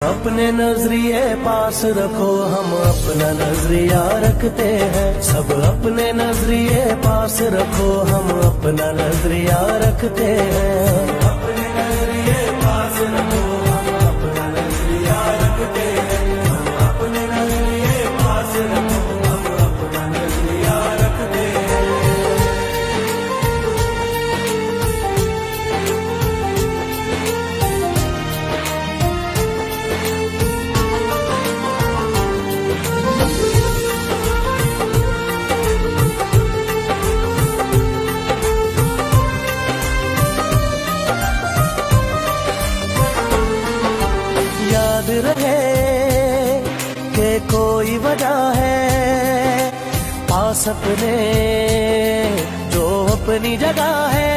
अपने नजरिए पास रखो, हम अपना नजरिया रखते हैं। सब अपने नजरिए पास रखो, हम अपना नजरिया रखते हैं। अपने नजरिए पास रखो, हम अपना नजरिया रखते हैं। अपने नजरिए पास रखो, हम अपना नजरिया रखते हैं। याद रहे कि कोई वजह है, पास अपने जो अपनी जगह है।